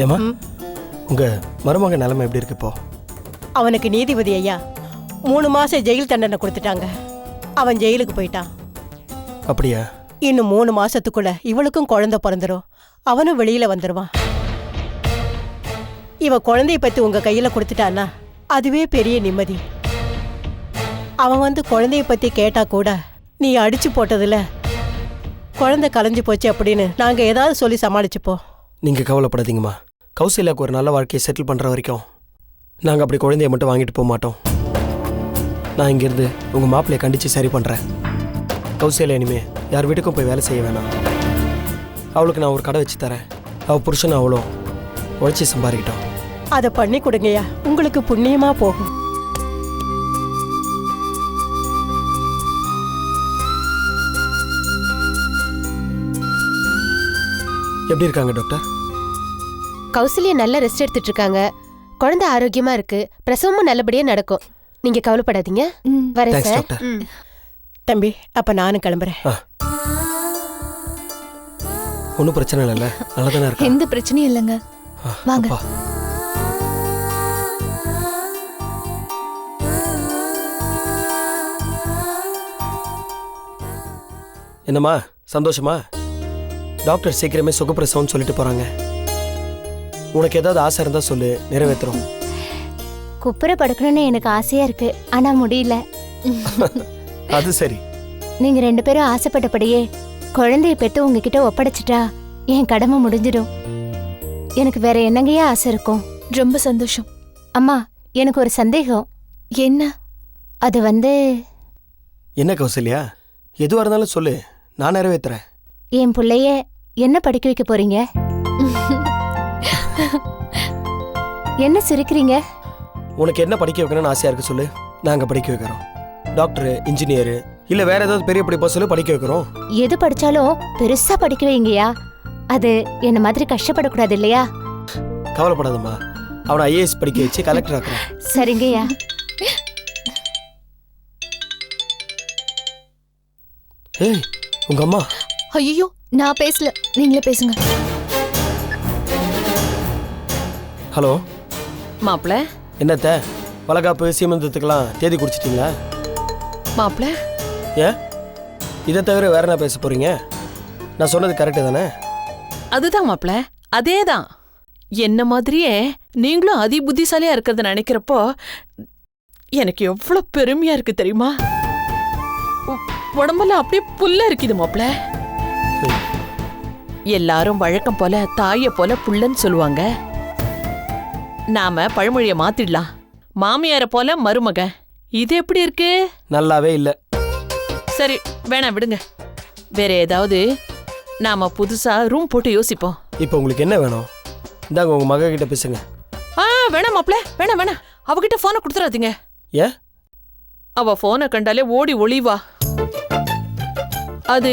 ஏமா உங்க மருமக நிலைமை எப்படி இருக்கு இப்போ? அவனுக்கு நீதிபதி ஐயா 3 மாசம் ஜெயில் தண்டனை கொடுத்துட்டாங்க. அவன் ஜெயிலுக்கு போயிட்டான். அப்படியா? இன்னும் 3 மாசத்துக்குள்ள இவளுக்கும் குழந்தை பிறந்துரும். அவனும் வெளியில வந்துருவான். இவ குழந்தைய பத்தி உங்க கையில கொடுத்துட்டான்னா அதுவே பெரிய நிம்மதி. அவன் வந்து குழந்தைய பத்தி கேட்டா கூட நீ அடிச்சு போட்டதுல குழந்தை கலைஞ்சு போச்சு அப்படின்னு நாங்க ஏதாவது சொல்லி சமாளிச்சுப்போம். நீங்க கவலைப்படாதீங்கம்மா. கௌசல்யாவுக்கு ஒரு நல்ல வாழ்க்கையை செட்டில் பண்ற வரைக்கும் நாங்க அப்படி குழந்தைய மட்டும் வாங்கிட்டு போக மாட்டோம். நான் இங்கிருந்து உங்க மாப்பிள்ளைய கண்டிச்சு சரி பண்றேன். கௌசல்யா இனிமே யார் வீட்டுக்கும் போய் வேலை செய்ய வேணாம். அவளுக்கு நான் ஒரு கடை வச்சு தரேன். அவள் புருஷன் அவளும் உழைச்சி சம்பாதிக்கிட்டோம். அதை பண்ணி கொடுங்கய்யா, உங்களுக்கு புண்ணியமா போகும். எப்படி இருக்காங்க டாக்டர்? கௌசல்யா நல்ல ரெஸ்ட் எடுத்துட்டு இருக்காங்க. குழந்தை ஆரோக்கியமா இருக்கு. பிரசவமும் நல்லபடியா நடக்கும். நீங்க கவலைப்படாதீங்க. வரேன் சார். தம்பி, அப்ப நானும் கிளம்புறேன். ஒன்றும் பிரச்சனை இல்லைல்ல? நல்லா தானே இருக்கு? எந்த பிரச்சனையும் இல்லைங்க. வாங்க. என்னம்மா சந்தோஷமா? டாக்டர் சீக்கிரமே சுகப்பிரசவம்னு சொல்லிட்டு போறாங்க. உனக்கு ஏதாவது ஆசை இருந்தா சொல்லு, நிறைவேற்றுறோம். குப்புற படுக்கணும்னு எனக்கு ஆசையா இருக்கு, ஆனா முடியல. அது சரி. நீங்க 2 பேரும் ஆசைப்பட்டபடியே குழந்தைய பெற்று உங்ககிட்ட ஒப்படைச்சிட்டா என் கடமை முடிஞ்சிடும். எனக்கு வேற என்னங்கயா ஆசை இருக்கும்? ரொம்ப சந்தோஷம். அம்மா, எனக்கு ஒரு சந்தேகம். என்ன? அது வந்து என்ன கௌசல்யா? எதுவாக இருந்தாலும் சொல்லு, நான் நிறைவேற்றுறேன். என் பிள்ளைய என்ன படிக்க வைக்க போறீங்க? என்ன சிரிக்கிறீங்க? உனக்கு என்ன படிக்க வைக்கணும்னு ஆசையா இருக்கு சொல்லு, நாங்க படிக்க வைக்கிறோம். டாக்டர், இன்ஜினியர் இல்ல வேற ஏதாவது பெரிய படிப்பா சொல்லு, படிக்க வைக்கிறோம். எது படிச்சாலும் பெருசா படிக்க வைங்கயா. அது என்ன மாதிரி கஷ்டப்படக்கூடாது இல்லையா? கவலைப்படாதம்மா, அவனை ஐஏஎஸ் படிக்க வச்சு கலெக்டர் ஆக்குறேன். சரிங்கய்யா. ஏய், உங்க அம்மா. ஐயோ, நான் பேசல, நீங்களே பேசுங்க. ஹலோ மாப்பிள்ள. என்னத்த வளகாப்பு சீமந்தத்துக்கெல்லாம் தேதி குடிச்சிட்டீங்களா? மாப்பிள்ள, ஏன் இதை தவிர வேற என்ன பேச போறீங்க? நான் சொன்னது கரெக்டு தானே? அதுதான் மாப்பிள்ள, அதேதான். என்ன மாதிரியே நீங்களும் அதி புத்திசாலியா இருக்கிறத நினைக்கிறப்போ எனக்கு எவ்வளவு பெருமையா இருக்கு தெரியுமா? உடம்பெல்லாம் அப்படியே புல்ல இருக்குது மாப்பிள்ள. எல்லாரும் வழக்கம் போல தாய போல புள்ளன்னு சொல்லுவாங்க. நாம பழமொழிய மாத்திடலாம். மாமியார போல மருமக. இது எப்படி இருக்கு? நல்லாவே இல்ல. சரி, வேணாம் விடுங்க. வேற ஏதாவது நாம புதுசா ரூம் போட்டு யோசிப்போம். இப்போ உங்களுக்கு என்ன வேணும்? இந்தாங்க உங்க மக கிட்ட பேசுங்க. வேணாம் மாப்பிள்ள, வேணாம் வேணாம். அவகிட்ட போனை கொடுத்துறாதீங்க. ஏன்? அவ போனை கண்டாலே ஓடி ஒளிவா. அது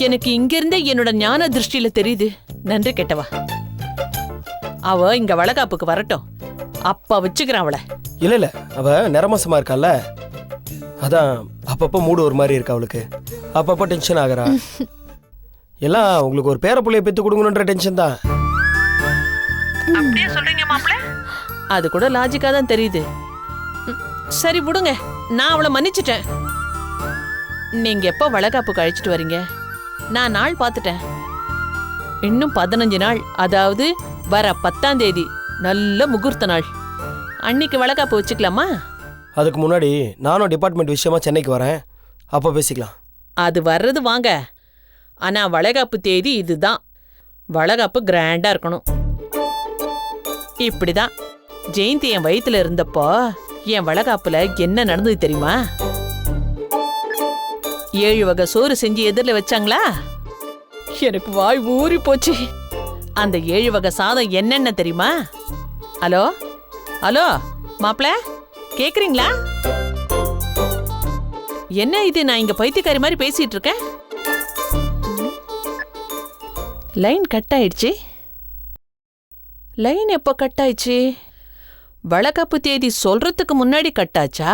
எனக்கு இங்க இருந்தே என்னோட ஞான திருஷ்டியில தெரியுது. நன்றி கெட்டவா. அவ இங்க வளகாப்புக்கு வரட்டும், அப்ப வச்சுக்கிறான் அவளை. இல்ல இல்ல, அவ நிறமாசமா இருக்கால, அதான் அப்பப்போ மூடு ஒரு மாதிரி இருக்கு அவளுக்கு. அப்பப்போ டென்ஷன் ஆகுறா. எல்லாம் உங்களுக்கு ஒரு பேர புள்ளைய பெத்து கொடுக்கணுன்ற டென்ஷன் தான். அப்படியே சொல்றீங்க மாப்பிள்ள? அது கூட லாஜிக்கா தான் தெரியுது. சரி விடுங்க, நான் அவளை மன்னிச்சிட்டேன். நீங்க எப்போ வளகாப்புக்கு அழைச்சிட்டு வரீங்க? நான் நாள் பார்த்துட்டேன். இன்னும் 15 நாள், அதாவது வர 10ஆம் தேதி நல்ல முகூர்த்த நாள். அன்னைக்கு வளகாப்பு வச்சுக்கலாமா? அதுக்கு முன்னாடி நானும் டிபார்ட்மெண்ட் விஷயமா சென்னைக்கு வரேன், அப்போ பேசிக்கலாம். அது வர்றது வாங்க, ஆனா வளகாப்பு தேதி இதுதான். வளகாப்பு கிராண்டா இருக்கணும். இப்படிதான் ஜெயந்தி என் வயித்துல இருந்தப்போ என் வளகாப்புல என்ன நடந்தது தெரியுமா? 7 வகை சோறு செஞ்சு எதிரில் வச்சாங்களா? எனக்கு வாய் ஊறி போச்சு. அந்த 7 வகை சாதம் என்னென்ன தெரியுமா? ஹலோ ஹலோ மாப்பிள்ள, கேக்குறீங்களா? என்ன இது, நான் இங்க பைத்தியக்காரி மாதிரி பேசிட்டு இருக்கேன். லைன் கட் ஆயிடுச்சு. லைன் எப்போ கட் ஆயிடுச்சு? வளகாப்பு தேதி சொல்றதுக்கு முன்னாடி கட்டாச்சா,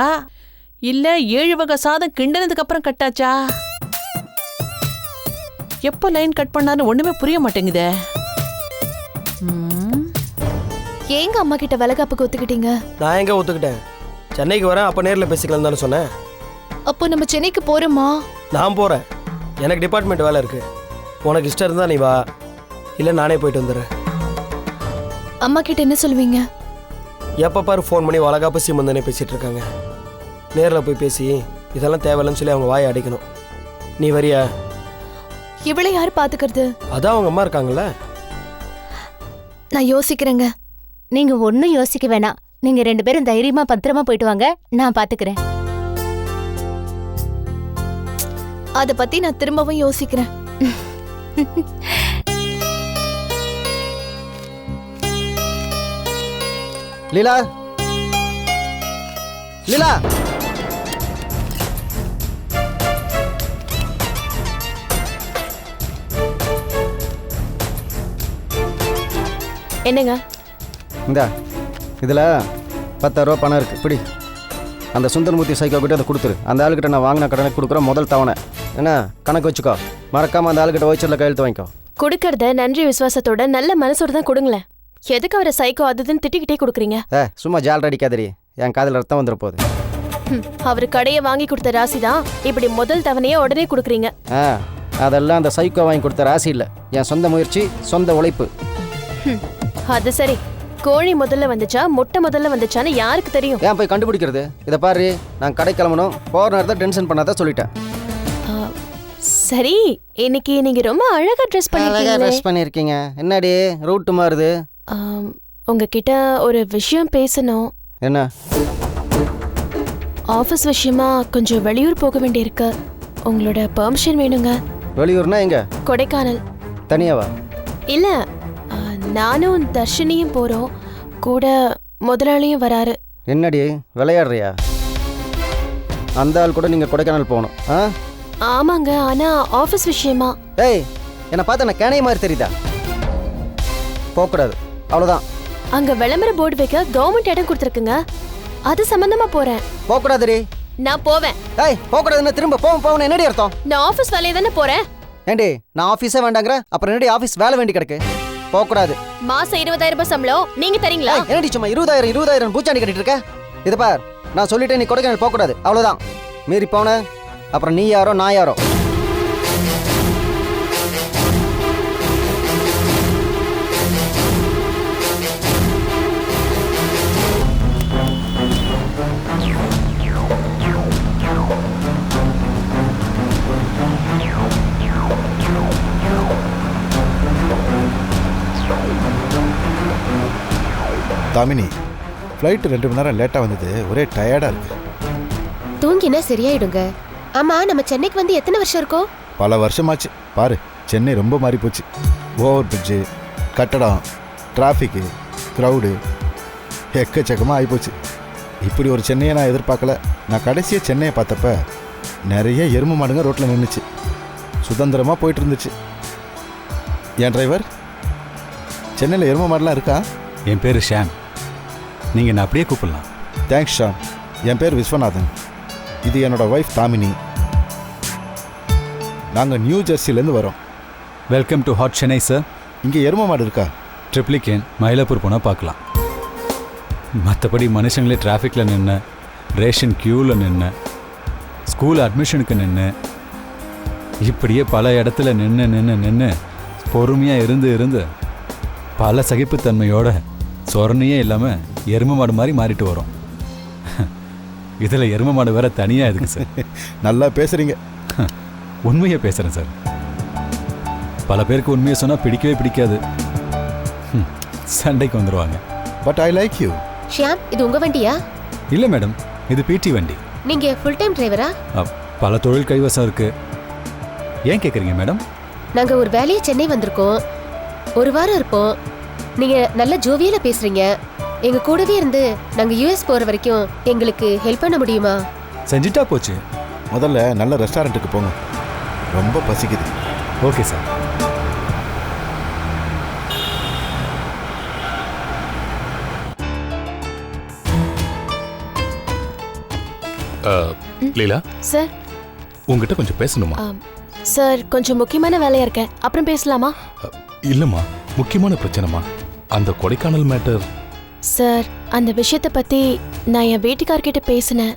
இல்ல 7 வகை சாதம் கிண்டனதுக்கு அப்புறம் கட்டாச்சா? எப்போ லைன் கட் பண்ணான்னு ஒண்ணுமே புரிய மாட்டேங்குதே. ஏங்க அம்மா கிட்ட வளகாப்புக்கு ஒத்துக்கிட்டீங்க? நான் எங்கே ஒத்துக்கிட்டேன்? சென்னைக்கு வரேன், அப்போ நேரில் பேசிக்கலாம் தானே சொன்னேன். அப்போ நம்ம சென்னைக்கு போறோமா? நான் போகிறேன், எனக்கு டிபார்ட்மெண்ட் வேலை இருக்குது. உனக்கு இஷ்டம் இருந்தால் நீ வா, இல்லை நானே போயிட்டு வந்துடுறேன். அம்மா கிட்ட என்ன சொல்லுவீங்க? எப்போ பாரு ஃபோன் பண்ணி வளகாப்பு சீமந்தனே பேசிகிட்டு இருக்காங்க. நேரில் போய் பேசி இதெல்லாம் தேவையில்லைன்னு சொல்லி அவங்க வாயை அடைக்கணும். நீ வரியா? இவளை யார் பாத்துக்கிறது? அதான் அவங்க அம்மா இருக்காங்கல்ல. நான் யோசிக்கிறேங்க. நீங்க ஒன்னும் யோசிக்க வேணாம். நீங்க 2 பேரும் தைரியமா பத்திரமா போயிட்டு வாங்க, நான் பாத்துக்கிறேன். அத பத்தி நான் திரும்பவும் யோசிக்கிறேன். லீலா, லீலா, என்னங்க? இந்தா இதில் 10,000 ரூபா பணம் இருக்குது, பிடி. அந்த சுந்தரமூர்த்தி சைக்கோ கிட்ட அதை கொடுத்துரு. அந்த ஆளுக்கிட்ட நான் வாங்கின கடனை கொடுக்குற முதல் தவணை. என்ன கணக்கு வச்சுக்கோ, மறக்காமல் அந்த ஆளுக்கிட்ட வயிற்றில் கையெழுத்து வாங்கிக்கோ. கொடுக்கறத நன்றி விசுவாசத்தோட நல்ல மனசோட தான் கொடுங்களேன். எதுக்கு அவரை சைக்கோ அதுன்னு திட்டிக்கிட்டே கொடுக்குறீங்க? சும்மா ஜால் அடிக்காதடி, என் காதில் ரத்தம் வந்துட போகுது. அவர் கடையை வாங்கி கொடுத்த ராசி தான் இப்படி முதல் தவணையை உடனே கொடுக்குறீங்க. அதெல்லாம் அந்த சைக்கோ வாங்கி கொடுத்த ராசி இல்லை, என் சொந்த முயற்சி, சொந்த உழைப்பு. அது சரி, கோழி முதல்ல வந்துச்சா முட்டை முதல்ல வந்துச்சான்னு யாருக்கு தெரியும்? ஏன் போய் கண்டுபிடிக்கிறது? இதை பாரு, நான் கடை கிளம்பணும், போகிற நேரத்தை டென்ஷன் பண்ணாதான் சொல்லிட்டேன். சரி, இன்னைக்கு நீங்க ரொம்ப அழகா ட்ரெஸ் பண்ணிருக்கீங்க. என்னடி ரூட் மாறுது? உங்ககிட்ட ஒரு விஷயம் பேசணும். என்ன? ஆஃபீஸ் விஷயமா கொஞ்சம் வெளியூர் போக வேண்டியிருக்கு. உங்களோட பெர்மிஷன் வேணுங்க. வெளியூர்னா எங்க? கொடைக்கானல். தனியாவா? இல்ல, நானும் தர்ஷினியும் போறோம், கூட முதலாளியும் வராரு. என்னடி விளையாடுறியா? அந்த ஆள் கூட நீங்க கொடைக்கானல் போகணும்? ஆமாங்க, ஆனா ஆஃபீஸ் விஷயமா. ஏய், என்னை பார்த்து என்ன கேனைய மாதிரி தெரியுதா? போகக்கூடாது, அவ்வளோதான். அங்க விளம்பர போர்டு வைக்க கவர்மெண்ட் இடம் கொடுத்துருக்குங்க, அது சம்பந்தமா போறேன். போகக்கூடாதுடி. நான் போவேன். ஏய், போகக்கூடாதுன்னு திரும்ப போகணும் என்னடி அர்த்தம்? நான் ஆஃபீஸ் வேலையை தானே போறேன். ஏண்டி நான் ஆஃபீஸே வேண்டாங்கிற, அப்புறம் என்னடி ஆஃபீஸ் வேலை வேண்டி கிடக்கு? போகக்கூடாது. மாசம் 20,000 ரூபாய் சம்பளம் நீங்க தரீங்களா? என்னடி சும்மா 20,000 பூச்சாண்டி கட்டிட்டு இருக்க? இது பார், நான் சொல்லிட்டேன், நீ கொடைக்கானல் போகக்கூடாது, அவ்வளோதான். மீறி போன அப்புறம் நீ யாரோ நான் யாரோ. தாமினி, ஃப்ளைட் 2 மணி நேரம் லேட்டாக வந்தது, ஒரே டயர்டாக இருக்கு. தூங்கினா சரியாயிடுங்க. ஆமா, நம்ம சென்னைக்கு வந்து எத்தனை வருஷம் இருக்கோம்? பல வருஷமாச்சு. பாரு, சென்னை ரொம்ப மாறி போச்சு. ஓவர் பிரிட்ஜு, கட்டடம், டிராஃபிக்கு, க்ரௌடு, எக்கச்சக்கமாக ஆகிப்போச்சு. இப்படி ஒரு சென்னையை நான் எதிர்பார்க்கல. நான் கடைசியாக சென்னையை பார்த்தப்ப நிறைய எருமை மாடுங்க ரோட்டில் நின்றுச்சு, சுதந்திரமாக போயிட்டு இருந்துச்சு. என் டிரைவர், சென்னையில் எருமை மாடெலாம் இருக்கா? என் பேர் ஷாம், நீங்கள் என்ன அப்படியே கூப்பிடலாம். தேங்க்ஸ் ஷாம். என் பேர் விஸ்வநாதன், இது என்னோடய ஒய்ஃப் தாமினி. நாங்கள் நியூ ஜெர்சிலேருந்து வரோம். Welcome to hot Chennai sir. இங்கே எருமை மாடு இருக்கா? ட்ரிப்ளிகேன், மயிலாப்பூர் போனால் பார்க்கலாம். மற்றபடி மனுஷங்களே டிராஃபிக்கில் நின்று, ரேஷன் க்யூவில் நின்று, ஸ்கூல் அட்மிஷனுக்கு நின்று, இப்படியே பல இடத்துல நின்று நின்று நின்று பொறுமையாக இருந்து பல சகிப்புத்தன்மையோட சொரணையே இல்லாமல் எருமை மாடு மாதிரி மாறிட்டு வரோம். இதில் எருமை மாடு வேற தனியாக இருக்குது சார். நல்லா பேசுகிறீங்க. உண்மையை பேசுகிறேன் சார். பல பேருக்கு உண்மையை சொன்னால் பிடிக்கவே பிடிக்காது, சண்டைக்கு வந்துடுவாங்க. But I like you. Shyam, இது உங்க வண்டியா? இல்லை மேடம், இது பிடி வண்டி. நீங்க ஃபுல் டைம் டிரைவரா? பல தொழில் கைவசம் இருக்கு. ஏன் கேட்குறீங்க மேடம்? நாங்க ஒரு வேலையை சென்னை வந்திருக்கோம், 1 வாரம் இருப்போம். நீங்க நல்ல ஜோவியலா பேசுறீங்க. எங்க கூடவே இருந்து நாங்க யுஎஸ் போற வரைக்கும் எங்களுக்கு ஹெல்ப் பண்ண முடியுமா? செஞ்சுட்டா போச்சு. முதல்ல நல்ல ரெஸ்டாரண்ட்டுக்கு போங்க, ரொம்ப பசிக்குது. Okay sir. லீலா சார், உங்ககிட்ட கொஞ்சம் பேசணுமா? சார், கொஞ்சம் முக்கியமான வேலையா இருக்கேன், அப்புறம் பேசலாமா? இல்லம்மா, முக்கியமான பிரச்சனைமா. அந்த கொடைக்கானல் மேட்டர். சார், அந்த விஷயத்தை பத்தி நான் என் வீட்டுக்கார்கிட்ட பேசினேன்.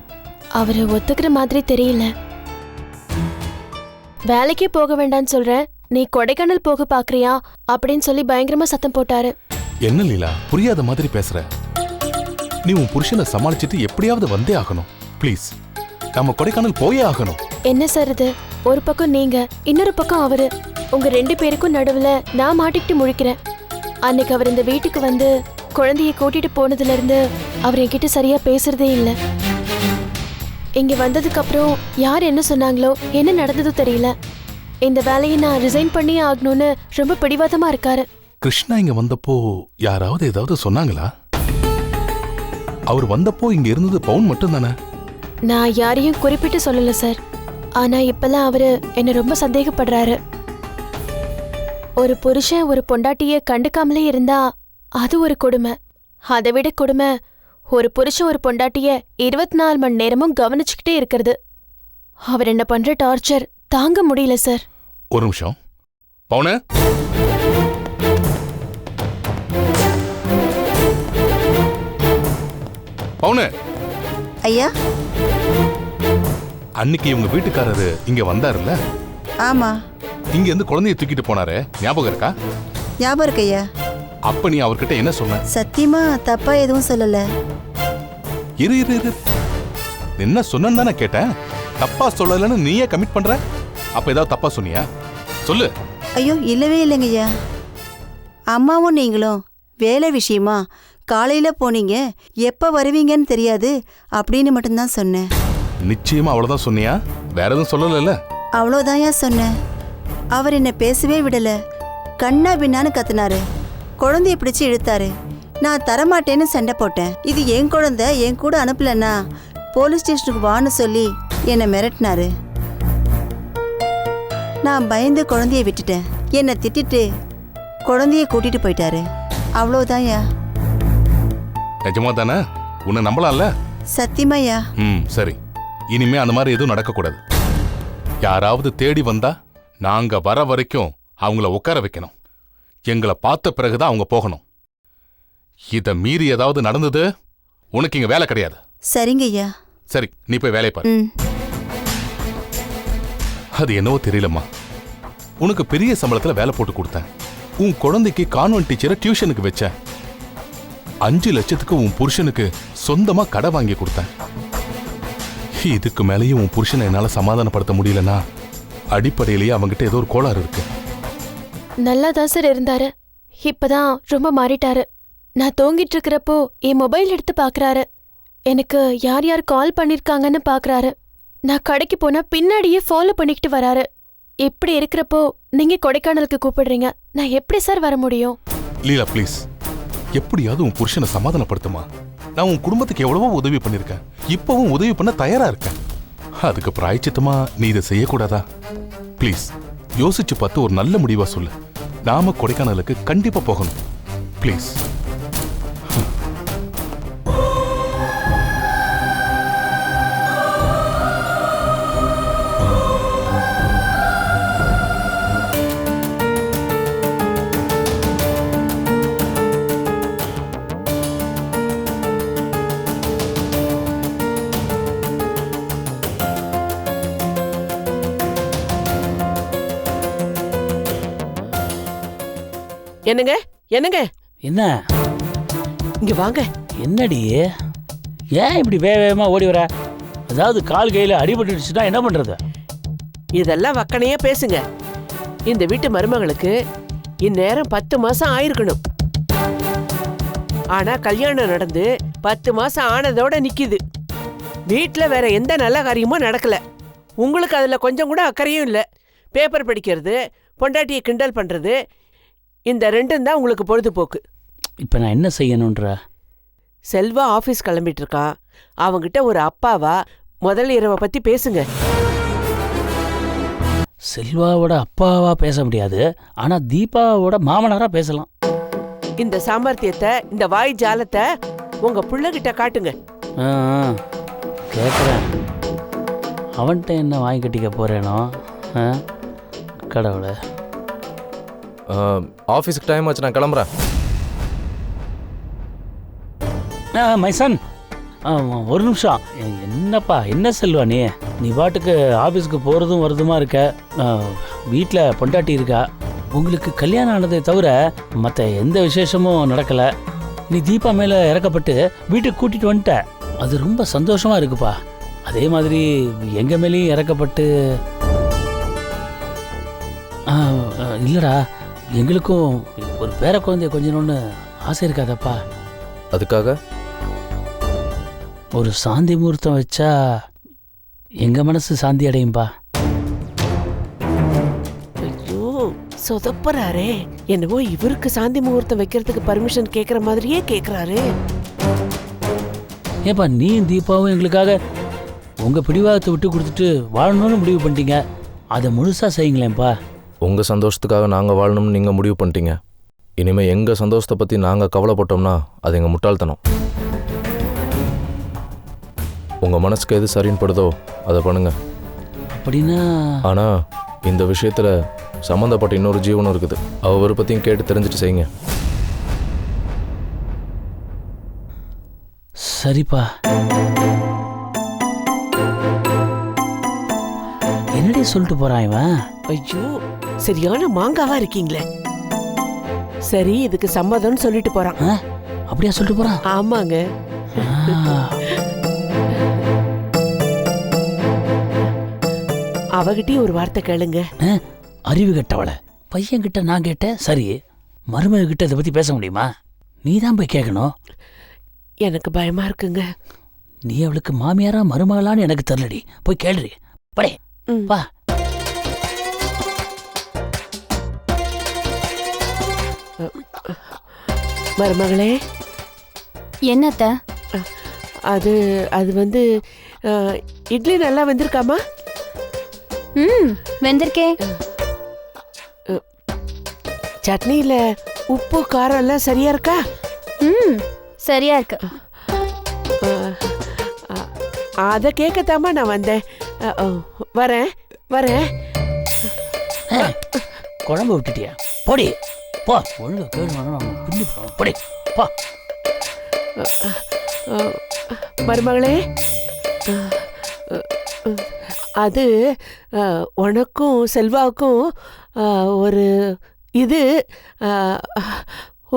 அவரு ஒத்துக்கிற மாதிரி தெரியல. வேலைக்கே போக வேண்டாம்னு சொல்றேன், நீ கொடைக்கானல் போக பாக்குறியா அப்படின்னு சொல்லி பயங்கரமா சத்தம் போட்டாரு. என்ன லீலா புரியாத மாதிரி பேசுற? நீ உன் புருஷனை சமாளிச்சுட்டு எப்படியாவது வந்தே ஆகணும். ப்ளீஸ், நம்ம கொடைக்கானல் போயே ஆகணும். என்ன சார் இது? ஒரு பக்கம் நீங்க, இன்னொரு பக்கம் அவரு. உங்க 2 பேருக்கும் நடுவுல நான் மாட்டிக்கிட்டு முழிக்கிறேன். அன்னைக்கு அவர் இந்த வீட்டுக்கு வந்து குழந்தைய கூட்டிட்டு போனதுல இருந்து அவர் என்கிட்ட சரியா பேசுறதே இல்லை. இங்க வந்ததுக்கு அப்புறம் யார் என்ன சொன்னாங்களோ என்ன நடந்ததோ தெரியல. இந்த வேலையை நான் ரிசைன் பண்ணியே ஆகணும்னு ரொம்ப பிடிவாதமா இருக்காரு. கிருஷ்ணா இங்க வந்தப்போ யாராவது ஏதாவது சொன்னாங்களா? அவர் வந்தப்போ இங்க இருந்தது பவுன் மட்டும் தானே? நான் யாரையும் குறிப்பிட்டு சொல்லல சார். ஆனா இப்பெல்லாம் அவரு என்ன ரொம்ப சந்தேகப்படுறாரு. ஒரு புருஷன் ஒரு பொண்டாட்டிய கண்டுக்காமலே இருந்தா அது ஒரு கொடுமை. அதை விட கொடுமை ஒரு புருஷன் ஒரு பொண்டாட்டிய 24 மணி நேரமும் கவனிச்சுக்கிட்டே இருக்கிறது. அவர் என்ன பண்ற டார்ச்சர் தாங்க முடியல சார். ஒரு நிமிஷம். பவுன, பவுன. ஐயா, அன்னைக்கு இவங்க வீட்டுக்காரரு இங்க வந்தாருல்ல? ஆமா. இங்க இருந்து குழந்தைய தூக்கிட்டு போனாரு, ஞாபகம் இருக்கா? ஞாபகம் இருக்கு ஐயா. அப்ப நீ அவர்கிட்ட என்ன சொன்ன? சத்தியமா தப்பா எதுவும் சொல்லல. இரு இரு இரு, என்ன சொன்னு தானே கேட்டேன். தப்பா சொல்லலன்னு நீயே கமிட் பண்ற. அப்ப ஏதாவது தப்பா சொன்னியா? சொல்லு. ஐயோ இல்லவே இல்லைங்க ஐயா. அம்மாவும் நீங்களும் வேலை விஷயமா காலையில போனீங்க, எப்ப வருவீங்கன்னு தெரியாது அப்படின்னு மட்டும்தான் சொன்னேன். நிச்சயமா அவ்வளவுதான் சொன்னியா? வேற எதுவும் சொல்லல? அவ்வளோதாயா சொன்னேன். அவர் என்ன பேசவே விடல. கண்ணா பின்னான்னு கத்துனாரு. குழந்தைய பிடிச்சு இழுத்தாரு. நான் தரமாட்டேன்னு சண்டை போட்டேன். இது என் குழந்தை, என் கூட அனுப்பலன்னா போலீஸ் ஸ்டேஷனுக்கு வான்னு சொல்லி என்னை மிரட்டினாரு. நான் பயந்து குழந்தைய விட்டுட்டேன். என்னை திட்டிட்டு குழந்தைய கூட்டிட்டு போயிட்டாரு. அவ்வளோதான்யா. நிஜமா தானே? உன்னை நம்பலாம்ல? சத்தியமாயா. சரி, இனிமே அந்த மாதிரி எதுவும் நடக்கக்கூடாது. யாராவது தேடி வந்தா நாங்க வர வரைக்கும் அவங்கள உட்கார வைக்கணும். எங்களை பார்த்த பிறகுதான் அவங்க போகணும். இத மீறி ஏதாவது நடந்தது உனக்கு இங்க வேலை கிடையாது. சரிங்க ஐயா. சரி, நீ போய் வேலையை பாரு. அது என்னவோ தெரியலம்மா, உனக்கு பெரிய சம்பளத்துல வேலை போட்டு கொடுத்தேன். உன் குழந்தைக்கு கான்வென்ட் டீச்சரை டியூஷனுக்கு வச்சேன். 5 லட்சத்துக்கு உன் புருஷனுக்கு சொந்தமா கடை வாங்கி கொடுத்தேன். இதுக்கு மேலேயும் உன் புருஷனை என்னால சமாதானப்படுத்த முடியலன்னா அடிப்படையிலேயே அவங்கிட்ட ஏதோ ஒரு கோளாறு இருக்கு. நல்லா தான் சார் இருந்தாரு. இப்பதான் ரொம்ப மாறிட்டாரு. நான் தூங்கிட்டு இருக்கிறப்போ என் மொபைல் எடுத்து பாக்குறாரு. எனக்கு யார் யார் கால் பண்ணிருக்காங்கன்னு பாக்குறாரு. நான் கடைக்கு போனா பின்னாடியே ஃபாலோ பண்ணிக்கிட்டு வராரு. இப்படி இருக்கிறப்போ நீங்க கொடைக்கானலுக்கு கூப்பிடுறீங்க, நான் எப்படி சார் வர முடியும்? லீலா ப்ளீஸ், எப்படியாவது உன் புருஷனை சமாதானப்படுத்துமா. நான் உன் குடும்பத்துக்கு எவ்வளவோ உதவி பண்ணிருக்கேன், இப்பவும் உதவி பண்ண தயாரா இருக்கேன். அதுக்கு பிராயச்சித்தமா நீ இதை செய்யக்கூடாதா? ப்ளீஸ் யோசிச்சு பார்த்து ஒரு நல்ல முடிவா சொல்லு. நாம கொடைக்கானலுக்கு கண்டிப்பா போகணும். ப்ளீஸ். என்னங்க என்னங்க, என்ன இங்க வாங்க. என்னடி, ஏன் இப்படி வேகமா ஓடி வர? அதாவது கால் கையில் அடிபட்டுடுச்சுன்னா என்ன பண்றது? இதெல்லாம் வக்கனையா பேசுங்க. இந்த வீட்டு மருமகளுக்கு இந்நேரம் 10 மாசம் ஆயிருக்கணும். ஆனா கல்யாணம் நடந்து 10 மாசம் ஆனதோட நிக்குது. வீட்டுல வேற எந்த நல்ல காரியமும் நடக்கல. உங்களுக்கு அதுல கொஞ்சம் கூட அக்கறையும் இல்லை. பேப்பர் படிக்கிறது, பொண்டாட்டியை கிண்டல் பண்றது, இந்த 2 தான் உங்களுக்கு பொழுதுபோக்கு. இப்ப நான் என்ன செய்யணும்ன்ற? செல்வா ஆபீஸ் கிளம்பிட்டு இருக்கான். அவங்கிட்ட ஒரு அப்பாவா முதல் இரவை பத்தி பேசுங்க. செல்வாவோட அப்பாவா பேச முடியாது, ஆனா தீபாவோட மாமனாரா பேசலாம். இந்த சாமர்த்தியத்தை, இந்த வாய் ஜாலத்தை உங்க புள்ளகிட்ட காட்டுங்க. கேட்குறேன். அவன்கிட்ட என்ன வாங்கி கட்டிக்க போறேனோ? கடவுளை. ஆஃபீஸுக்கு டைம் ஆச்சு, நான் கிளம்புறேன். மைசன் ஒரு நிமிஷம். என்னப்பா என்ன செல்வா நீ பாட்டுக்கு ஆஃபீஸ்க்கு போகிறதும் வரதுமா இருக்க. வீட்டில் பொண்டாட்டி இருக்கா. உங்களுக்கு கல்யாணம் ஆனதை தவிர மற்ற எந்த விசேஷமும் நடக்கலை. நீ தீபா மேலே இறக்கப்பட்டு வீட்டுக்கு கூட்டிகிட்டு வந்துட்ட. அது ரொம்ப சந்தோஷமாக இருக்குப்பா. அதே மாதிரி எங்கள் மேலேயும் இறக்கப்பட்டு இல்லைடா, எங்களுக்கும் ஒரு பேர குழந்தைய கொஞ்சணும்னு ஆசை இருக்காதப்பா. அதுக்காக ஒரு சாந்தி முகூர்த்தம் வச்சா எங்க மனசு சாந்தி அடையும்பா. ஐயோ சொதப்பறாரே. என்னவோ இவருக்கு சாந்தி முகூர்த்தம் வைக்கிறதுக்கு பர்மிஷன் கேட்குற மாதிரியே கேட்குறாரு. ஏப்பா நீ தீபாவும் எங்களுக்காக உங்க பிடிவாதத்தை விட்டு கொடுத்துட்டு வாழணும்னு முடிவு பண்ணிட்டீங்க. அதை முழுசா செய்யுங்களேன்ப்பா. உங்கள் சந்தோஷத்துக்காக நாங்கள் வாழணும்னு நீங்கள் முடிவு பண்ணிட்டீங்க. இனிமேல் எங்கள் சந்தோஷத்தை பற்றி நாங்கள் கவலைப்பட்டோம்னா அது எங்கள் முட்டாள்தனம். உங்கள் மனசுக்கு எது சரின்னு படுதோ அதை பண்ணுங்க. அப்படின்னா ஆனால் இந்த விஷயத்தில் சம்மந்தப்பட்ட இன்னொரு ஜீவனம் இருக்குது. அவ விருப்பத்தையும் கேட்டு தெரிஞ்சுட்டு செய்யுங்க. சரிப்பா. என்னடி சொல்லிட்டு போறான் இவன்? ஐயோ சரியான மாங்காவா இருக்கீங்களே. சரி இதுக்கு சம்மதம்னு சொல்லிட்டு போறான். அப்படியா சொல்லிட்டு போறான்? ஆமாங்க. அவகிட்டயும் ஒரு வார்த்தை கேளுங்க. அறிவு கட்டவள பையன் கிட்ட நான் கேட்டேன். சரி மருமக கிட்ட இதை பத்தி பேச முடியுமா? நீ தான் போய் கேட்கணும். எனக்கு பயமா இருக்குங்க. நீ அவளுக்கு மாமியாரா மருமகளான்னு எனக்கு தெரியலடி. போய் கேளுடி. படே வா. மருமகளே. என்னத்த? அது அது வந்து இட்லி நல்லா வெந்திருக்காமா? வெந்திருக்கே. சட்னியில உப்பு காரம் எல்லாம் சரியா இருக்கா? சரியா இருக்கு. அத கேட்கத்தாமா நான் வந்தேன். வரேன் வரேன். குழம்பு விட்டுட்டியா? போடி போ. ஒழுங்கா கேள்வி போடி போ. மருமகளே அது உனக்கும் செல்வாவுக்கும் ஒரு இது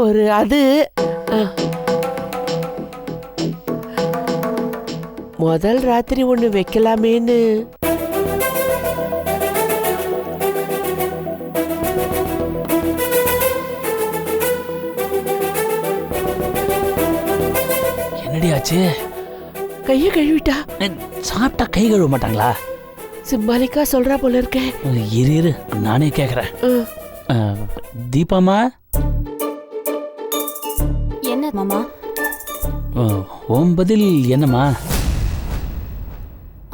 ஒரு அது முதல் ராத்திரி ஒன்று வைக்கலாமேன்னு. என்னடி ஆச்சு? கைய கழுவிட்டா. சாப்பிட்டா கை கழுவ மாட்டாங்களா? சிம்பாலிக்கா சொல்றா போல இருக்கேன். இரு இரு நானே கேக்குறேன். தீபாமா. என்ன மாமா? உன் பதில் என்னம்மா?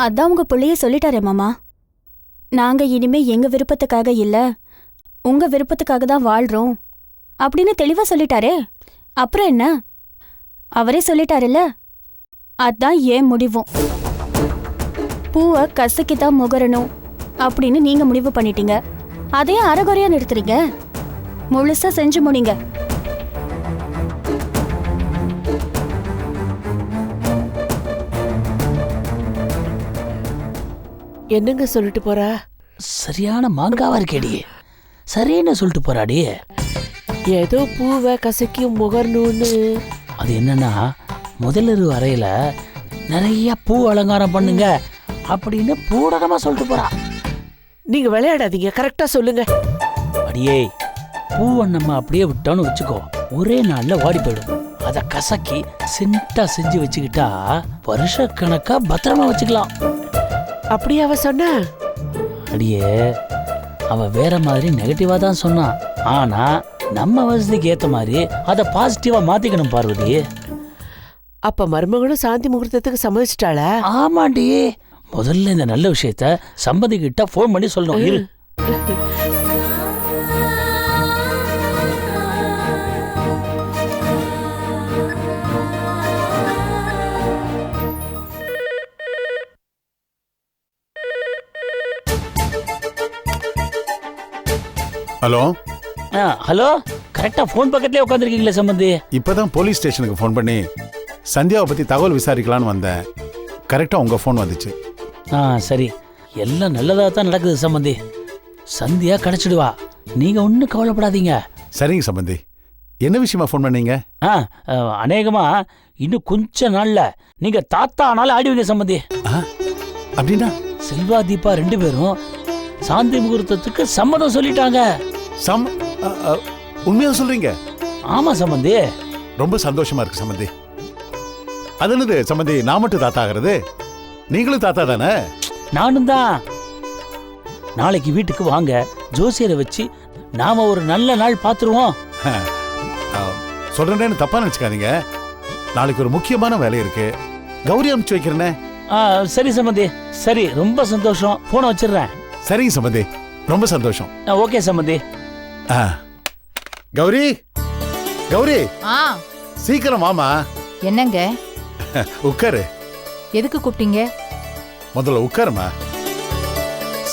அதான் உங்க பிள்ளைய சொல்லிட்டாரே மாமா. நாங்க இனிமே எங்க விருப்பத்துக்காக இல்ல உங்க விருப்பத்துக்காக தான் வாழ்றோம் அப்படின்னு தெளிவா சொல்லிட்டாரே. அப்புறம் என்ன? அவரே சொல்லிட்டாருல்ல. அதான் ஏன் முடிவும். பூவை கசக்கிதான் முகரணும் அப்படின்னு நீங்க முடிவு பண்ணிட்டீங்க. அதையும் அரைகுறையா நிறுத்துறீங்க. முழுசா செஞ்சு முடிங்க. என்னங்க சொல்லிட்டு போறா? சரியான மாங்காவா இருக்கேடி. சரின்னு சொல்லிட்டு போறாடி. ஏதோ பூவை கசக்கி முகரணும்னு. அது என்னன்னா முதலிரு அறையில நிறைய பூ அலங்காரம் பண்ணுங்க அப்படின்னு பூடகமா சொல்லிட்டு போறா. நீங்க விளையாடாதீங்க, கரெக்டா சொல்லுங்க. அடியே பூவை நம்ம அப்படியே விட்டோன்னு வச்சுக்கோ, ஒரே நாள்ல ஓடி போயிடும். அதை கசக்கி சிண்டா செஞ்சு வச்சுக்கிட்டா வருஷ கணக்கா பத்திரமா வச்சுக்கலாம். அப்படியே அவ சொன்னா? அடியே அவ வேற மாதிரி நெகட்டிவா தான் சொன்னா. ஆனா நம்ம வசதிக்கு ஏத்த மாதிரி அதை பாசிட்டிவா மாத்திக்கணும் பார்வதி. அப்ப மருமகளும் சாந்தி முகூர்த்தத்துக்கு சம்மதிச்சிட்டாளா? ஆமாண்டி. முதல்ல இந்த நல்ல விஷயத்த சம்பந்தி கிட்ட போன் பண்ணி சொல்லணும். இரு. ஹலோ. ஹலோ. கரெக்டா போன் பக்கத்துலயே உட்காந்துருக்கீங்களா சம்பந்தி? இப்பதான் போலீஸ் ஸ்டேஷனுக்கு ஃபோன் பண்ணி சந்தியாவை பற்றி தகவல் விசாரிக்கலான்னு வந்தேன். கரெக்டாக உங்கள் ஃபோன் வந்துச்சு. சரி, எல்லாம் நல்லதாக தான் நடக்குது சம்பந்தி. சந்தியா கிடைச்சிடுவா, நீங்கள் ஒன்றும் கவலைப்படாதீங்க. சரிங்க சம்பந்தி. என்ன விஷயமா ஃபோன் பண்ணீங்க? அநேகமா இன்னும் கொஞ்ச நாள்ல நீங்க தாத்தா ஆனாலும் ஆடுவீங்க சம்பந்தி. அப்படின்னா செல்வா தீபா 2 பேரும் சாந்தி முகூர்த்தத்துக்கு சம்மதம் சொல்லிட்டாங்க. உண்மையா சொல்றீங்க? ஆமா சம்பந்தி. ரொம்ப சந்தோஷமா இருக்கு சம்பந்தி. அது என்னது சம்பந்தி, நான் மட்டும் தாத்தா ஆகிறது? நீங்களும் தாத்தா தானே? நானும் தான். நாளைக்கு வீட்டுக்கு வாங்க, ஜோசியரை வச்சு நாம ஒரு நல்ல நாள் பார்த்துருவோம். சொல்றேன்னு தப்பா நினைச்சுக்காதீங்க. நாளைக்கு ஒரு முக்கியமான வேலை இருக்கு, கௌரி அனுப்பிச்சு வைக்கிறேனே. சரி சம்பந்தி, சரி, ரொம்ப சந்தோஷம். போனை வச்சிடுறேன். சரிங்க சம்பந்தி, ரொம்ப சந்தோஷம். ஓகே சம்பந்தி. கௌரி, கௌரி, சீக்கிரம் வாமா. என்னங்க? உட்காரு. எதுக்கு கூப்பிட்டீங்க? முதல்ல உட்காருமா.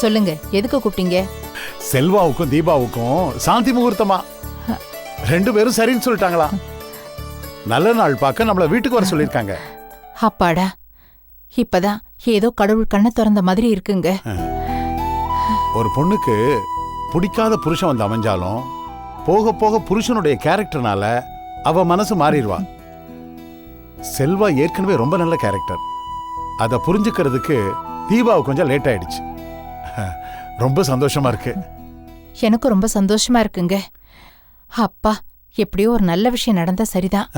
சொல்லுங்க, எதுக்கு கூப்பிட்டீங்க? செல்வாவுக்கும் தீபாவுக்கும் சாந்தி முகூர்த்தமா. 2 பேரும் சரின்னு சொல்லிட்டாங்களா. நல்ல நாள் பார்க்க நம்மள வீட்டுக்கு வர சொல்லிருக்காங்க. அப்பாடா, இப்பதான் ஏதோ கடவுள் கண்ணை திறந்த மாதிரி இருக்குங்க. ஒரு பொண்ணுக்கு பிடிக்காத புருஷன் வந்து அமைஞ்சாலும் போக போக புருஷனுடைய கேரக்டர்னால அவ மனசு மாறிடுவா. செல்வா ஏற்கனவே ரொம்ப நல்ல கேரக்டர். அதை புரிஞ்சுக்கிறதுக்கு தீபாவுக்கு கொஞ்சம் லேட் ஆயிடுச்சு. ரொம்ப சந்தோஷமா இருக்கு. எனக்கு ரொம்ப சந்தோஷமா இருக்குங்க. அப்பா, எப்படியோ ஒரு நல்ல விஷயம் நடந்தா சரிதான்.